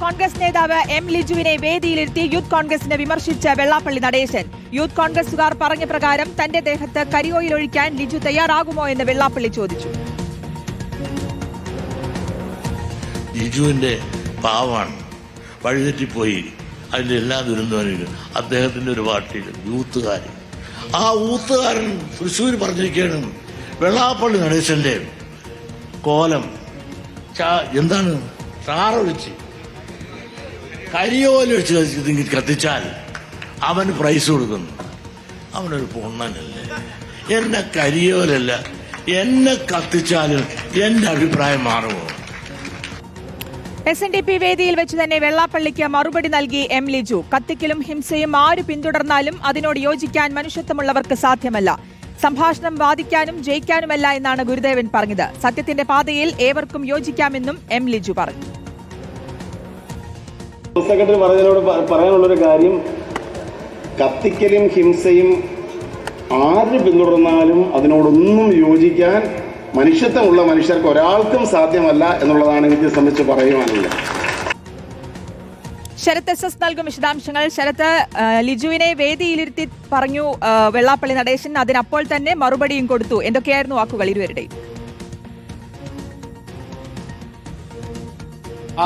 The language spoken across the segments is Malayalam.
കോൺഗ്രസ് നേതാവ് എം ലിജുവിനെ വേദിയിലിരുത്തി യൂത്ത് കോൺഗ്രസിനെ വിമർശിച്ച വെള്ളാപ്പള്ളി നടേശൻ. യൂത്ത് കോൺഗ്രസുകാർ പറഞ്ഞ പ്രകാരം തന്റെ ദേഹത്ത് കരിയോയിൽ ഒഴിക്കാൻ ലിജു തയ്യാറാകുമോ എന്ന് വെള്ളാപ്പള്ളി ചോദിച്ചു. ലിജുവിന്റെ പാവാണ്, വഴിതെറ്റിപ്പോയി, അതിന്റെ എല്ലാ ദുരന്തവും അദ്ദേഹത്തിന്റെ ഒരു പാർട്ടിയിൽ യൂത്തുകാരൻ. ആ യൂത്തുകാരൻ തൃശ്ശൂർ പറഞ്ഞിരിക്കുകയാണ് വെള്ളാപ്പള്ളി നടേശന്റെ കോലം എന്താണ് ചാറൊഴിച്ച് കരിയോലൊഴിച്ച് കത്തിച്ചാൽ അവന് പ്രൈസ് കൊടുക്കുന്നു. അവനൊരു പൊണ്ണനല്ലേ? എന്നെ കരിയോലല്ല, എന്നെ കത്തിച്ചാലും എന്റെ അഭിപ്രായം മാറുമോ? SNDP വേദിയിൽ വെച്ച് തന്നെ വെള്ളാപ്പള്ളിക്ക് മറുപടി നൽകി എം ലിജു. കത്തിക്കലും ഹിംസയും ആര് പിന്തുടർന്നാലും അതിനോട് യോജിക്കാൻ മനുഷ്യത്വമുള്ളവർക്ക് സാധ്യമല്ല. സംഭാഷണം വാദിക്കാനും ജയിക്കാനുമല്ല എന്നാണ് ഗുരുദേവൻ പറഞ്ഞത്. സത്യത്തിന്റെ പാതയിൽ ഏവർക്കും യോജിക്കാമെന്നും എം ലിജു പറഞ്ഞു. സെക്രട്ടറി പറഞ്ഞതിനോട് പറയാനുള്ളൊരു കാര്യം, കത്തിക്കലും ഹിംസയും ആര് പിന്തുടർന്നാലും അതിനോടൊന്നും യോജിക്കാൻ മനുഷ്യത്വമുള്ള മനുഷ്യർക്ക് ഒരാൾക്കും സാധ്യമല്ല എന്നുള്ളതാണ് എനിക്ക് സംബന്ധിച്ച് പറയുവാനുള്ളത്. ശരത് SS നൽകും വിശദാംശങ്ങൾ. ശരത്, ലിജുവിനെ വേദിയിലിരുത്തി പറഞ്ഞു വെള്ളാപ്പള്ളി നടേശൻ, അതിനപ്പോൾ തന്നെ മറുപടിയും കൊടുത്തു. എന്തൊക്കെയായിരുന്നു വാക്കുകൾ ഇരുവരുടെയും?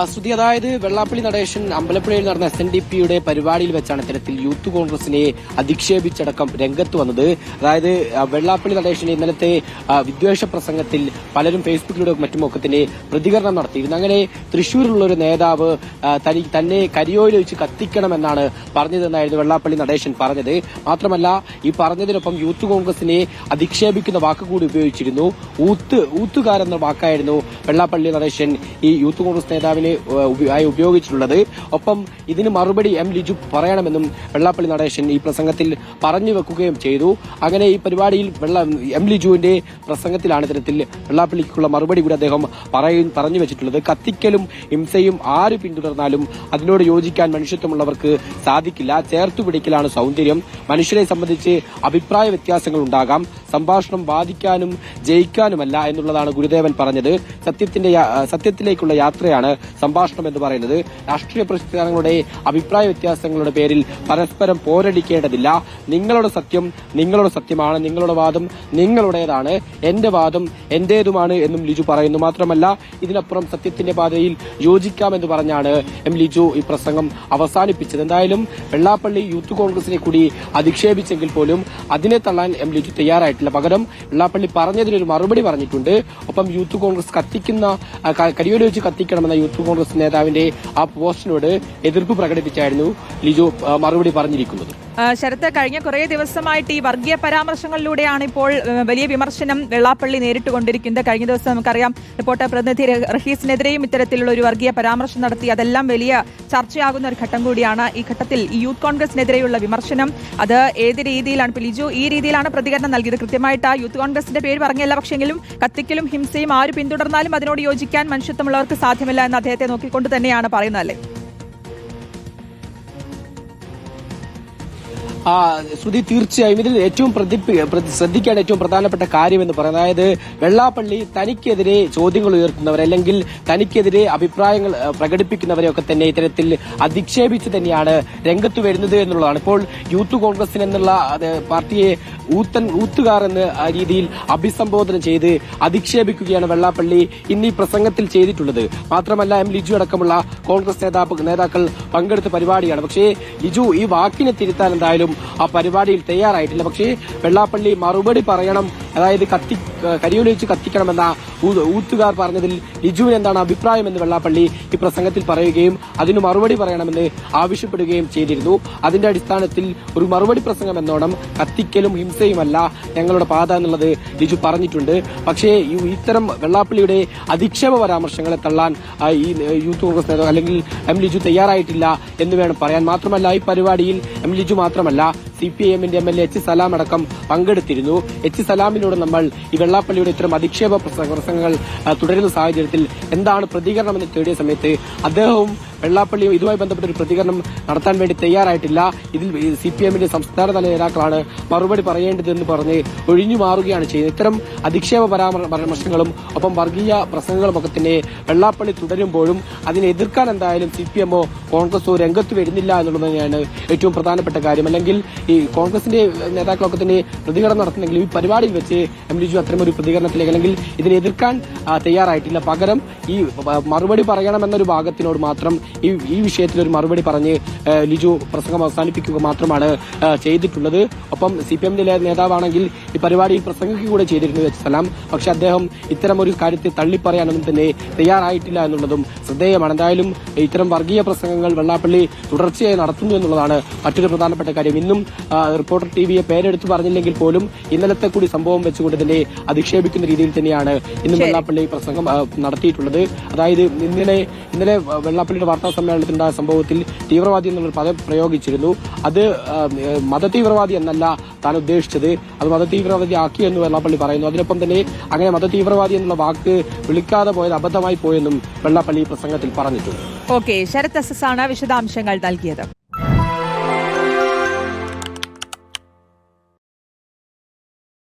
ശ്രുതി, അതായത് വെള്ളാപ്പള്ളി നടേശൻ അമ്പലപ്പുഴയിൽ നടന്ന SNDPയുടെ പരിപാടിയിൽ വെച്ചാണ് ഇത്തരത്തിൽ യൂത്ത് കോൺഗ്രസിനെ അധിക്ഷേപിച്ചടക്കം രംഗത്ത് വന്നത്. അതായത് വെള്ളാപ്പള്ളി നടേശന്റെ ഇന്നലത്തെ വിദ്വേഷ പ്രസംഗത്തിൽ പലരും ഫേസ്ബുക്കിലൂടെ മറ്റുമൊക്കെ തന്നെ പ്രതികരണം നടത്തിയിരുന്നു. അങ്ങനെ തൃശ്ശൂരിലുള്ള ഒരു നേതാവ് തന്നെ കരിയോയിലൊഴിച്ച് കത്തിക്കണമെന്നാണ് പറഞ്ഞതെന്നായിരുന്നു വെള്ളാപ്പള്ളി നടേശൻ പറഞ്ഞത്. മാത്രമല്ല, ഈ പറഞ്ഞതിനൊപ്പം യൂത്ത് കോൺഗ്രസിനെ അധിക്ഷേപിക്കുന്ന വാക്കുകൂടി ഉപയോഗിച്ചിരുന്നു. ഊത്തുകാരെന്ന വാക്കായിരുന്നു വെള്ളാപ്പള്ളി നടേശൻ ഈ യൂത്ത് കോൺഗ്രസ് നേതാവ് ഉപയോഗിച്ചിട്ടുള്ളത്. ഒപ്പം ഇതിന് മറുപടി എം ലിജു പറയണമെന്നും വെള്ളാപ്പള്ളി നടേശൻ ഈ പ്രസംഗത്തിൽ പറഞ്ഞു വെക്കുകയും ചെയ്തു. അങ്ങനെ ഈ പരിപാടിയിൽ എം ലിജുവിന്റെ പ്രസംഗത്തിലാണ് ഇത്തരത്തിൽ വെള്ളാപ്പള്ളിക്കുള്ള മറുപടി കൂടി അദ്ദേഹം പറഞ്ഞു വെച്ചിട്ടുള്ളത്. കത്തിക്കലും ഹിംസയും ആര് പിന്തുടർന്നാലും അതിനോട് യോജിക്കാൻ മനുഷ്യത്വമുള്ളവർക്ക് സാധിക്കില്ല. ചേർത്തു പിടിക്കലാണ് സൗന്ദര്യം. മനുഷ്യരെ സംബന്ധിച്ച് അഭിപ്രായ വ്യത്യാസങ്ങൾ ഉണ്ടാകാം, സംഭാഷണം വാദിക്കാനും ജയിക്കാനുമല്ല എന്നുള്ളതാണ് ഗുരുദേവൻ പറഞ്ഞത്. സത്യത്തിലേക്കുള്ള യാത്രയാണ് സംഭാഷണം എന്ന് പറയുന്നത്. രാഷ്ട്രീയ പ്രസ്ഥാനങ്ങളുടെ അഭിപ്രായ വ്യത്യാസങ്ങളുടെ പേരിൽ പരസ്പരം പോരടിക്കേണ്ടതില്ല. നിങ്ങളുടെ സത്യം നിങ്ങളുടെ സത്യമാണ്, നിങ്ങളുടെ വാദം നിങ്ങളുടേതാണ്, എന്റെ വാദം എന്റേതുമാണ് എന്നും ലിജു പറയുന്നു. മാത്രമല്ല, ഇതിനപ്പുറം സത്യത്തിന്റെ പാതയിൽ യോജിക്കാമെന്ന് പറഞ്ഞാണ് എം ലിജു ഈ പ്രസംഗം അവസാനിപ്പിച്ചത്. എന്തായാലും വെള്ളാപ്പള്ളി യൂത്ത് കോൺഗ്രസിനെ കൂടി അധിക്ഷേപിച്ചെങ്കിൽ പോലും അതിനെ തള്ളാൻ എം ലിജു തയ്യാറായിട്ടില്ല. പകരം വെള്ളാപ്പള്ളി പറഞ്ഞതിനൊരു മറുപടി പറഞ്ഞിട്ടുണ്ട്. ഒപ്പം യൂത്ത് കോൺഗ്രസ് കരിയോല വെച്ച് കത്തിക്കണമെന്ന യൂത്ത് കോൺഗ്രസ് നേതാവിന്റെ ആ പോസ്റ്റിനോട് എതിർപ്പ് പ്രകടിപ്പിച്ചായിരുന്നു ലിജു മറുപടി പറഞ്ഞിരിക്കുന്നത്. ശരത്, കഴിഞ്ഞ കുറേ ദിവസമായിട്ട് ഈ വർഗീയ പരാമർശങ്ങളിലൂടെയാണ് ഇപ്പോൾ വലിയ വിമർശനം വെള്ളാപ്പള്ളി നേരിട്ടുകൊണ്ടിരിക്കുന്നത്. കഴിഞ്ഞ ദിവസം നമുക്കറിയാം, റിപ്പോർട്ടർ പ്രതിനിധി റഹീസിനെതിരെയും ഇത്തരത്തിലുള്ള ഒരു വർഗീയ പരാമർശം നടത്തി. അതെല്ലാം വലിയ ചർച്ചയാകുന്ന ഒരു ഘട്ടം കൂടിയാണ്. ഈ ഘട്ടത്തിൽ ഈ യൂത്ത് കോൺഗ്രസിനെതിരെയുള്ള വിമർശനം അത് ഏത് രീതിയിലാണ്? ഇപ്പോൾ ലിജു ഈ രീതിയിലാണ് പ്രതികരണം നൽകിയത്. കൃത്യമായിട്ട് ആ യൂത്ത് കോൺഗ്രസിന്റെ പേര് പറഞ്ഞല്ല, പക്ഷെങ്കിലും കത്തിക്കലും ഹിംസയും ആര് പിന്തുടർന്നാലും അതിനോട് യോജിക്കാൻ മനുഷ്യത്വമുള്ളവർക്ക് സാധ്യമല്ല എന്ന് അദ്ദേഹത്തെ നോക്കിക്കൊണ്ട് തന്നെയാണ് പറയുന്നത്, അല്ലേ? ശ്രുതി, തീർച്ചയായും ഇതിൽ ഏറ്റവും ശ്രദ്ധിക്കേണ്ട ഏറ്റവും പ്രധാനപ്പെട്ട കാര്യം എന്ന് പറയുന്നത്, അതായത് വെള്ളാപ്പള്ളി തനിക്കെതിരെ ചോദ്യങ്ങൾ ഉയർത്തുന്നവരെ അല്ലെങ്കിൽ തനിക്കെതിരെ അഭിപ്രായങ്ങൾ പ്രകടിപ്പിക്കുന്നവരെയൊക്കെ തന്നെ ഇത്തരത്തിൽ അധിക്ഷേപിച്ച് തന്നെയാണ് രംഗത്ത് വരുന്നത് എന്നുള്ളതാണ്. ഇപ്പോൾ യൂത്ത് കോൺഗ്രസിന് എന്നുള്ള പാർട്ടിയെ ഊത്തുകാർ എന്ന രീതിയിൽ അഭിസംബോധന ചെയ്ത് അധിക്ഷേപിക്കുകയാണ് വെള്ളാപ്പള്ളി ഇന്ന് ഈ പ്രസംഗത്തിൽ ചെയ്തിട്ടുള്ളത്. മാത്രമല്ല, എം ലിജു അടക്കമുള്ള കോൺഗ്രസ് നേതാക്കൾ പങ്കെടുത്ത പരിപാടിയാണ്. പക്ഷേ ലിജു ഈ വാക്കിനെ തിരുത്താൻ എന്തായാലും ആ പരിപാടിയിൽ തയ്യാറായിട്ടില്ല. പക്ഷേ വെള്ളാപ്പള്ളി മറുപടി പറയണം, അതായത് കരിയോല വെച്ച് കത്തിക്കണമെന്ന ഊത്തുകാർ പറഞ്ഞതിൽ ലിജുവിന് എന്താണ് അഭിപ്രായം എന്ന് വെള്ളാപ്പള്ളി ഈ പ്രസംഗത്തിൽ പറയുകയും അതിന് മറുപടി പറയണമെന്ന് ആവശ്യപ്പെടുകയും ചെയ്തിരുന്നു. അതിന്റെ അടിസ്ഥാനത്തിൽ ഒരു മറുപടി പ്രസംഗം എന്നോണം കത്തിക്കലും ഹിംസയുമല്ല ഞങ്ങളുടെ പാത എന്നുള്ളത് ലിജു പറഞ്ഞിട്ടുണ്ട്. പക്ഷേ ഇത്തരം വെള്ളാപ്പള്ളിയുടെ അധിക്ഷേപ പരാമർശങ്ങളെ തള്ളാൻ ഈ യൂത്ത് കോൺഗ്രസ് നേതാവ് അല്ലെങ്കിൽ എം ലിജു തയ്യാറായിട്ടില്ല എന്ന് വേണം പറയാൻ. മാത്രമല്ല, ഈ പരിപാടിയിൽ എം ലിജു മാത്രമല്ല CPIMന്റെ MLA എച്ച് സലാം അടക്കം പങ്കെടുത്തിരുന്നു. എച്ച് സലാമിനോട് നമ്മൾ ഈ വെള്ളാപ്പള്ളിയുടെ ഇത്തരം അധിക്ഷേപ പ്രസംഗങ്ങൾ തുടരുന്ന സാഹചര്യത്തിൽ എന്താണ് പ്രതികരണമെന്ന് തേടിയ സമയത്ത് അദ്ദേഹവും വെള്ളാപ്പള്ളി ഇതുമായി ബന്ധപ്പെട്ട ഒരു പ്രതികരണം നടത്താൻ വേണ്ടി തയ്യാറായിട്ടില്ല. ഇതിൽ CPIMന്റെ സംസ്ഥാനതല നേതാക്കളാണ് മറുപടി പറയേണ്ടതെന്ന് പറഞ്ഞ് ഒഴിഞ്ഞു മാറുകയാണ് ചെയ്യുന്നത്. ഇത്തരം അധിക്ഷേപ പരാമർശങ്ങളും ഒപ്പം വർഗീയ പ്രസംഗങ്ങളും ഒക്കെ തന്നെ വെള്ളാപ്പള്ളി തുടരുമ്പോഴും അതിനെ എതിർക്കാൻ എന്തായാലും CPMോ കോൺഗ്രസോ രംഗത്ത് വരുന്നില്ല എന്നുള്ളത് തന്നെയാണ് ഏറ്റവും പ്രധാനപ്പെട്ട കാര്യം. അല്ലെങ്കിൽ ഈ കോൺഗ്രസിന്റെ നേതാക്കളൊക്കെ തന്നെ പ്രതികരണം നടത്തുന്നെങ്കിൽ ഈ പരിപാടിയിൽ വെച്ച് ലിജു അത്തരമൊരു പ്രതികരണത്തിലേക്ക് അല്ലെങ്കിൽ ഇതിനെ എതിർക്കാൻ തയ്യാറായിട്ടില്ല. പകരം ഈ മറുപടി പറയണമെന്നൊരു ഭാഗത്തിനോട് മാത്രം ഈ വിഷയത്തിൽ ഒരു മറുപടി പറഞ്ഞ് ലിജു പ്രസംഗം അവസാനിപ്പിക്കുക മാത്രമാണ് ചെയ്തിട്ടുള്ളത്. ഒപ്പം CPMന്റെ നേതാവാണെങ്കിൽ ഈ പരിപാടിയിൽ പ്രസംഗിക്കുക കൂടെ ചെയ്തിരുന്നു എച്ച് സലാം. പക്ഷെ അദ്ദേഹം ഇത്തരമൊരു കാര്യത്തെ തള്ളിപ്പറയാനൊന്നും തന്നെ തയ്യാറായിട്ടില്ല എന്നുള്ളതും ശ്രദ്ധേയമാണ്. എന്തായാലും ഇത്തരം വർഗീയ പ്രസംഗങ്ങൾ വെള്ളാപ്പള്ളി തുടർച്ചയായി നടത്തുന്നു എന്നുള്ളതാണ് മറ്റൊരു പ്രധാനപ്പെട്ട കാര്യം. ഇന്നും റിപ്പോർട്ടർ TVയെ പേരെടുത്ത് പറഞ്ഞില്ലെങ്കിൽ പോലും ഇന്നലത്തെ കൂടി സംഭവം വെച്ചുകൊണ്ട് തന്നെ അധിക്ഷേപിക്കുന്ന രീതിയിൽ തന്നെയാണ് ഇന്നും വെള്ളാപ്പള്ളി പ്രസംഗം നടത്തിയിട്ടുള്ളത്. അതായത് ഇന്നലെ വെള്ളാപ്പള്ളിയുടെ വാർത്താ സമ്മേളനത്തിലുണ്ടായ സംഭവത്തിൽ തീവ്രവാദി എന്നുള്ളൊരു പദം പ്രയോഗിച്ചിരുന്നു. അത് മതതീവ്രവാദി എന്നല്ല താൻ ഉദ്ദേശിച്ചത്, അത് മതതീവ്രവാദി ആക്കി എന്ന് വെള്ളാപ്പള്ളി പറയുന്നു. അതിനൊപ്പം തന്നെ അങ്ങനെ മതതീവ്രവാദി എന്നുള്ള വാക്ക് വിളിക്കാതെ പോയത് അബദ്ധമായി പോയെന്നും വെള്ളാപ്പള്ളി പ്രസംഗത്തിൽ പറഞ്ഞിട്ടുണ്ട്. ഓക്കെ, ശരത് SS ആണ് വിശദാംശങ്ങൾ നൽകിയത്.